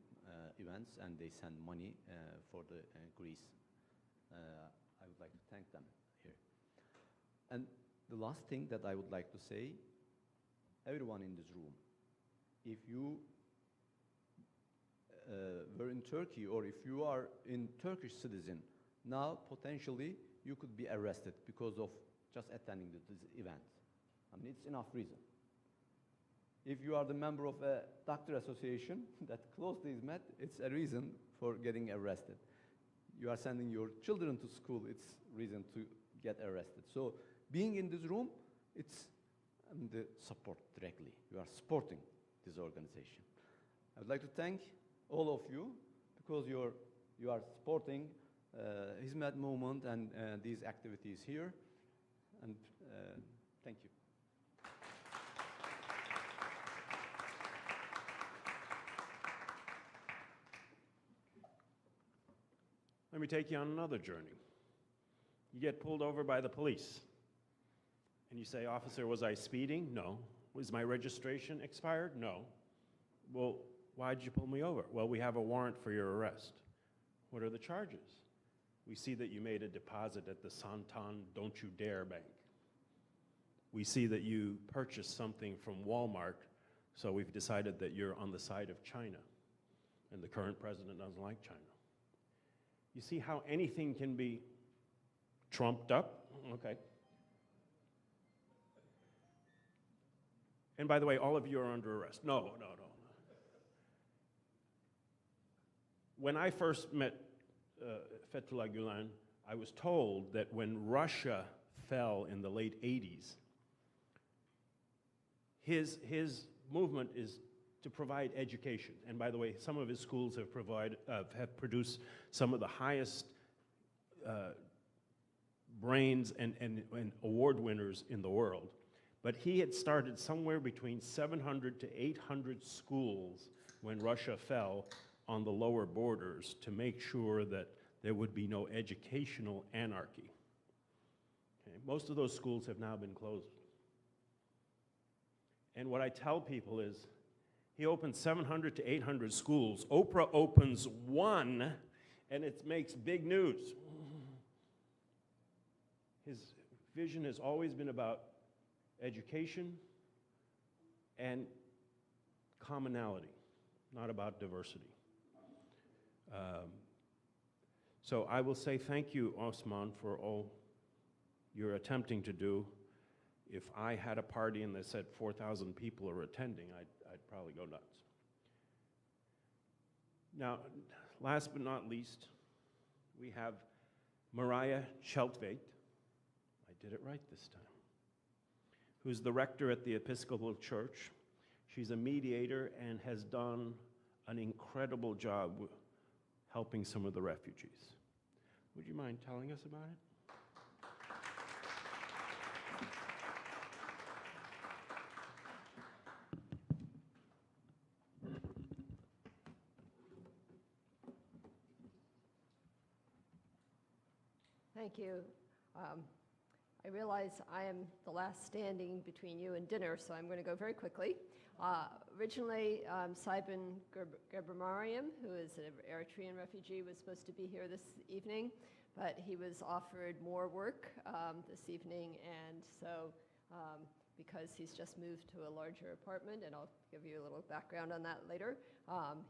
events, and they send money for the Greece. I would like to thank them here. And the last thing that I would like to say, everyone in this room, if you were in Turkey, or if you are in Turkish citizen, now potentially you could be arrested because of just attending this event. I mean, it's enough reason. If you are the member of a doctor association that closely is met, it's a reason for getting arrested. You are sending your children to school, it's reason to get arrested. So being in this room, it's the support directly. You are supporting this organization. I would like to thank all of you because you are supporting Hizmet movement and these activities here. And thank you. Let me take you on another journey. You get pulled over by the police. And you say, "Officer, was I speeding?" "No." "Was my registration expired?" "No." "Well, why'd you pull me over?" "Well, we have a warrant for your arrest." "What are the charges?" "We see that you made a deposit at the Santan Don't You Dare Bank. We see that you purchased something from Walmart So we've decided that you're on the side of China, and the current president doesn't like China. You see how anything can be trumped up? Okay. And by the way, all of you are under arrest. No. When I first met Fethullah Gulen, I was told that when Russia fell in the late 80s, his movement is to provide education. And by the way, some of his schools have produced some of the highest brains and award winners in the world. But he had started somewhere between 700 to 800 schools when Russia fell on the lower borders to make sure that there would be no educational anarchy. Okay? Most of those schools have now been closed. And what I tell people is, he opened 700 to 800 schools. Oprah opens one, and it makes big news. His vision has always been about education and commonality, not about diversity. So I will say thank you, Osman, for all you're attempting to do. If I had a party and they said 4,000 people are attending, I'd probably go nuts. Now, last but not least, we have Mariah Cheltveit, I did it right this time, who's the rector at the Episcopal Church. She's a mediator and has done an incredible job helping some of the refugees. Would you mind telling us about it? Thank you. I realize I am the last standing between you and dinner, so I'm going to go very quickly. Originally, Saibin Gebremariam, who is an Eritrean refugee, was supposed to be here this evening, but he was offered more work this evening, and so because he's just moved to a larger apartment, and I'll give you a little background on that later,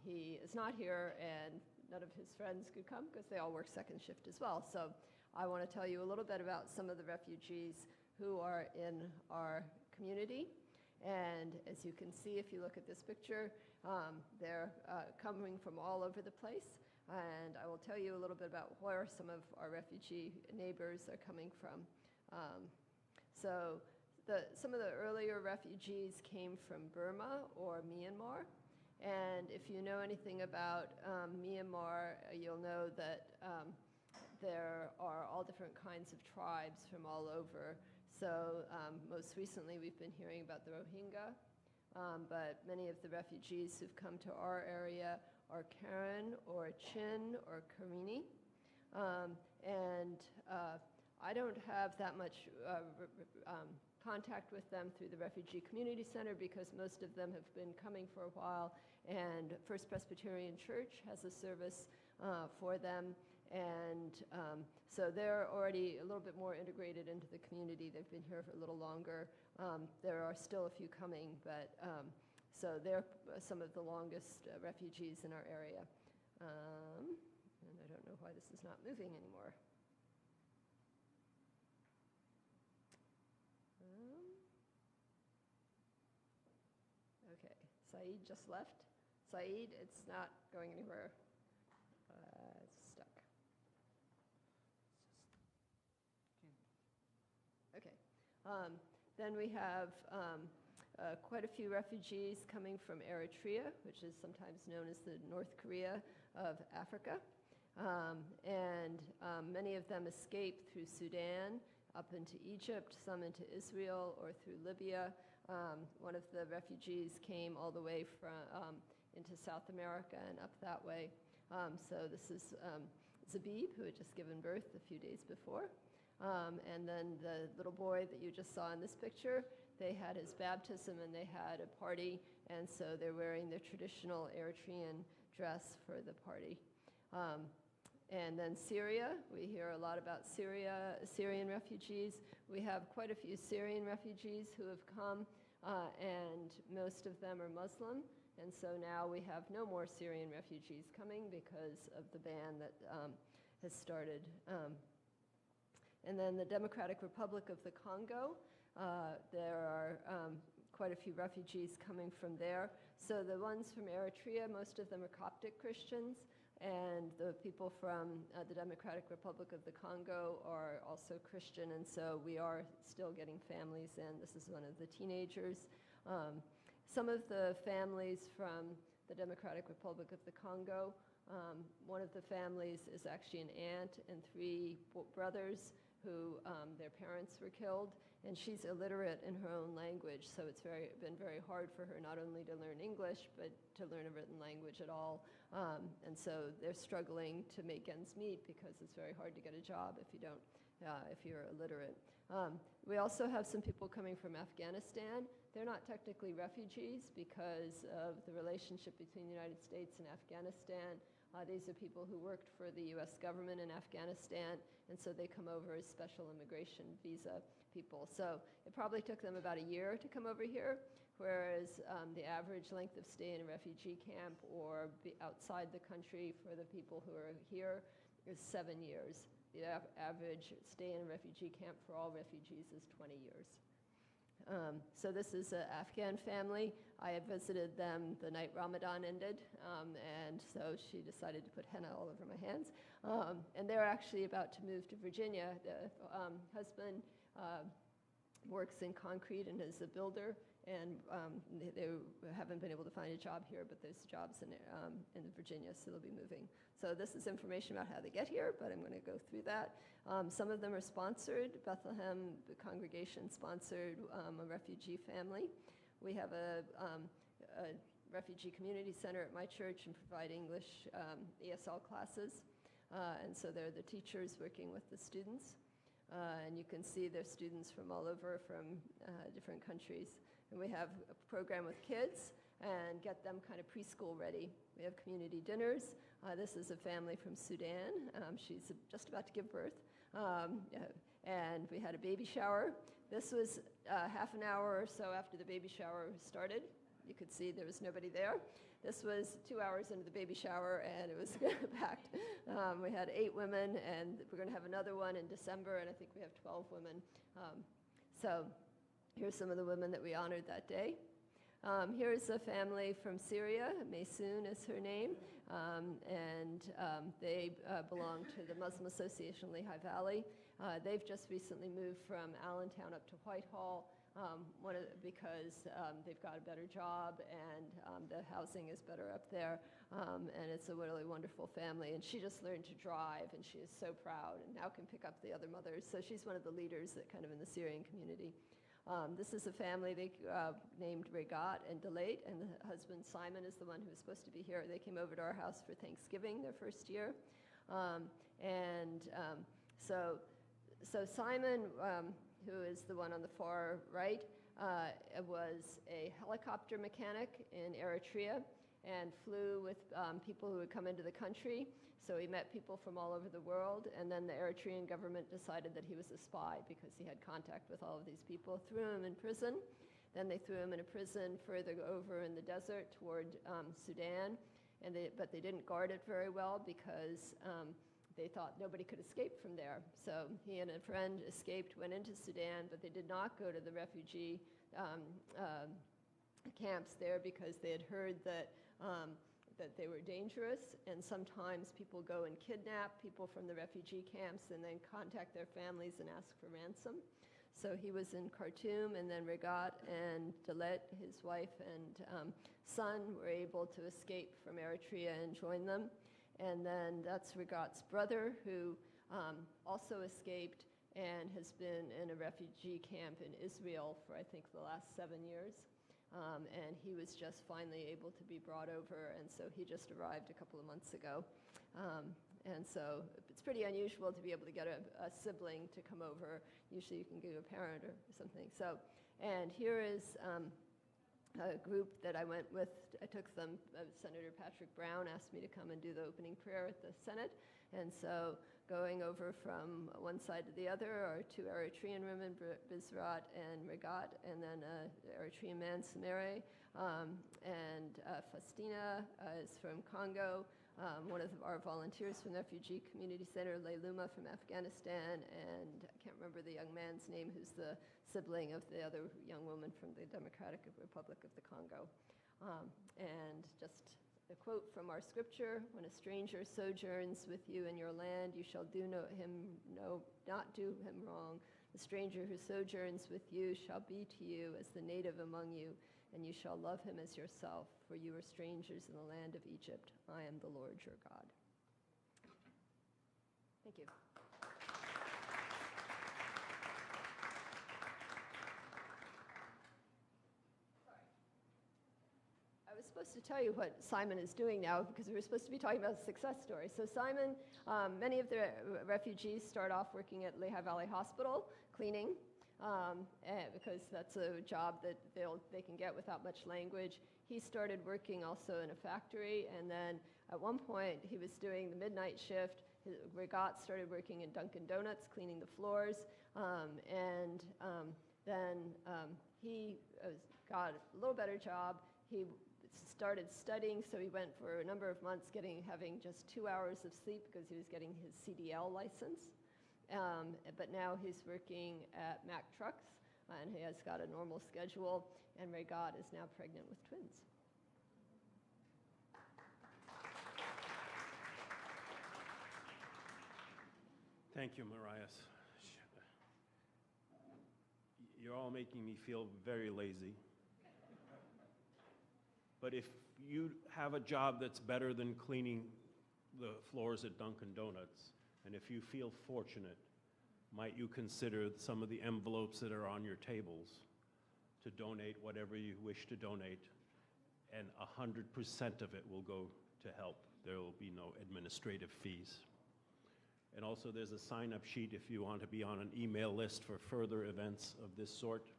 he is not here, and none of his friends could come because they all work second shift as well. So I want to tell you a little bit about some of the refugees who are in our community. And as you can see, if you look at this picture, they're coming from all over the place. And I will tell you a little bit about where some of our refugee neighbors are coming from. Some of the earlier refugees came from Burma or Myanmar. And if you know anything about Myanmar, you'll know that there are all different kinds of tribes from all over. So most recently we've been hearing about the Rohingya, but many of the refugees who've come to our area are Karen or Chin or Karini. I don't have that much contact with them through the Refugee Community Center because most of them have been coming for a while, and First Presbyterian Church has a service for them. And so they're already a little bit more integrated into the community. They've been here for a little longer. There are still a few coming, but so they're some of the longest refugees in our area. And I don't know why this is not moving anymore. Okay, Saeed just left. Saeed, it's not going anywhere. It's stuck. Okay. Then we have quite a few refugees coming from Eritrea, which is sometimes known as the North Korea of Africa. Many of them escaped through Sudan, up into Egypt, some into Israel or through Libya. One of the refugees came all the way from into South America and up that way. So this is Zabib, who had just given birth a few days before. And then the little boy that you just saw in this picture, they had his baptism and they had a party, and so they're wearing their traditional Eritrean dress for the party. And then Syria, we hear a lot about Syrian refugees. We have quite a few Syrian refugees who have come. and most of them are Muslim. And so now we have no more Syrian refugees coming because of the ban that has started. And then the Democratic Republic of the Congo, there are quite a few refugees coming from there. So the ones from Eritrea, most of them are Coptic Christians, and the people from the Democratic Republic of the Congo are also Christian, and so we are still getting families in. This is one of the teenagers. Some of the families from the Democratic Republic of the Congo, one of the families is actually an aunt and three brothers who their parents were killed, and she's illiterate in her own language, so it's been very hard for her not only to learn English, but to learn a written language at all. And so they're struggling to make ends meet because it's very hard to get a job if you're illiterate. We also have some people coming from Afghanistan. They're not technically refugees because of the relationship between the United States and Afghanistan. These are people who worked for the US government in Afghanistan, and so they come over as special immigration visa people. So it probably took them about a year to come over here, whereas the average length of stay in a refugee camp or outside the country for the people who are here is 7 years. The average stay in a refugee camp for all refugees is 20 years. So this is an Afghan family. I had visited them the night Ramadan ended, and so she decided to put henna all over my hands. And they're actually about to move to Virginia. The husband works in concrete and is a builder, and they haven't been able to find a job here, but there's jobs in Virginia, so they'll be moving. So this is information about how they get here, but I'm going to go through that. Some of them are sponsored. Bethlehem, the congregation, sponsored a refugee family. We have a refugee community center at my church and provide English ESL classes. And so they're the teachers working with the students. And you can see there's students from all over, from different countries. And we have a program with kids and get them kind of preschool ready. We have community dinners. This is a family from Sudan. She's just about to give birth. And we had a baby shower. This was half an hour or so after the baby shower started. You could see there was nobody there. This was 2 hours into the baby shower, and it was packed. We had 8 women, and we're going to have another one in December, and I think we have 12 women. So here's some of the women that we honored that day. Here's a family from Syria. Maysoon is her name, and they belong to the Muslim Association Lehigh Valley. They've just recently moved from Allentown up to Whitehall because they've got a better job and the housing is better up there, and it's a really wonderful family. And she just learned to drive, and she is so proud and now can pick up the other mothers. So she's one of the leaders that kind of in the Syrian community. This is a family they named Regat and Delayed, and the husband Simon is the one who was supposed to be here. They came over to our house for Thanksgiving their first year. So Simon, who is the one on the far right, was a helicopter mechanic in Eritrea and flew with people who would come into the country. So he met people from all over the world, and then the Eritrean government decided that he was a spy because he had contact with all of these people, threw him in prison. Then they threw him in a prison further over in the desert toward Sudan, but they didn't guard it very well because they thought nobody could escape from there. So he and a friend escaped, went into Sudan, but they did not go to the refugee camps there because they had heard that they were dangerous, and sometimes people go and kidnap people from the refugee camps and then contact their families and ask for ransom. So he was in Khartoum, and then Regat and Dalet, his wife and son, were able to escape from Eritrea and join them. And then that's Regat's brother, who also escaped and has been in a refugee camp in Israel for, I think, the last 7 years. And he was just finally able to be brought over, and so he just arrived a couple of months ago. And so it's pretty unusual to be able to get a sibling to come over. Usually you can get a parent or something. So, and here is a group that I went with. I took them, Senator Patrick Brown asked me to come and do the opening prayer at the Senate. And so going over from one side to the other are two Eritrean women, Bizrat and Regat, and then an Eritrean man, Samere, and Faustina is from Congo, one of our volunteers from the Refugee Community Center, Leiluma from Afghanistan, and I can't remember the young man's name who's the sibling of the other young woman from the Democratic Republic of the Congo. And just a quote from our scripture: when a stranger sojourns with you in your land, you shall not do him wrong. The stranger who sojourns with you shall be to you as the native among you, and you shall love him as yourself, for you are strangers in the land of Egypt. I am the Lord your God. Thank you. I was supposed to tell you what Simon is doing now because we were supposed to be talking about a success story. So Simon, many of the refugees start off working at Lehigh Valley Hospital, cleaning, because that's a job that they can get without much language. He started working also in a factory, and then at one point he was doing the midnight shift. Regat started working in Dunkin' Donuts, cleaning the floors, and then he got a little better job. He started studying, so he went for a number of months having just 2 hours of sleep because he was getting his CDL license. But now he's working at Mack Trucks, and he has got a normal schedule, and Regat is now pregnant with twins. Thank you, Mariah. You're all making me feel very lazy. But if you have a job that's better than cleaning the floors at Dunkin' Donuts, and if you feel fortunate, might you consider some of the envelopes that are on your tables to donate whatever you wish to donate, and 100% of it will go to help. There will be no administrative fees. And also there's a sign-up sheet if you want to be on an email list for further events of this sort.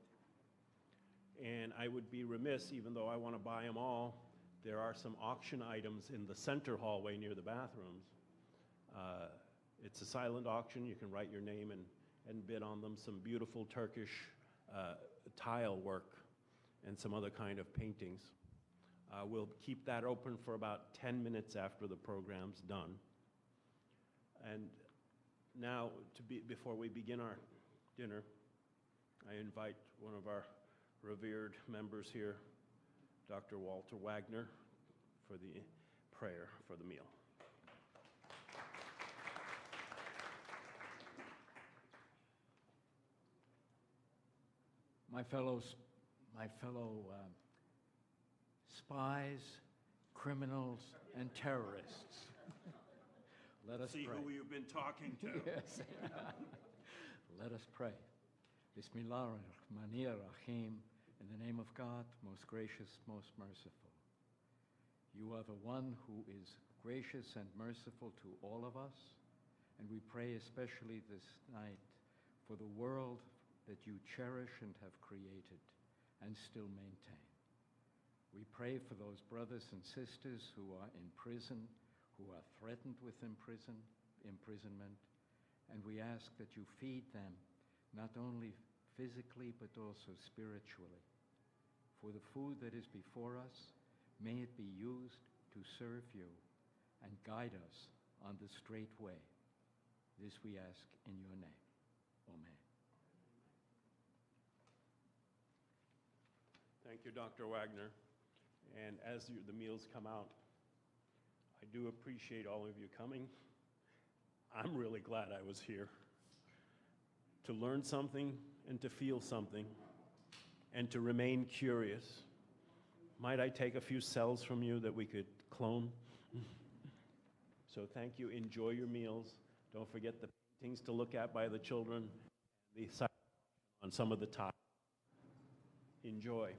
And I would be remiss, even though I want to buy them all, there are some auction items in the center hallway near the bathrooms. It's a silent auction. You can write your name and bid on them. Some beautiful Turkish tile work and some other kind of paintings. We'll keep that open for about 10 minutes after the program's done. And now, before we begin our dinner, I invite one of our revered members here, Dr. Walter Wagner, for the prayer for the meal. My fellow spies, criminals, and terrorists. Let us See pray. who you've been talking to. Yes. Let us pray. Bismillahirrahmanirrahim. In the name of God, most gracious, most merciful. You are the one who is gracious and merciful to all of us, and we pray especially this night for the world that you cherish and have created and still maintain. We pray for those brothers and sisters who are in prison, who are threatened with imprisonment, and we ask that you feed them not only physically but also spiritually. For the food that is before us, may it be used to serve you and guide us on the straight way. This we ask in your name. Amen. Thank you, Dr. Wagner. And as the meals come out, I do appreciate all of you coming. I'm really glad I was here to learn something and to feel something and to remain curious. Might I take a few cells from you that we could clone? So thank you. Enjoy your meals. Don't forget the paintings to look at by the children, the on some of the top. Enjoy.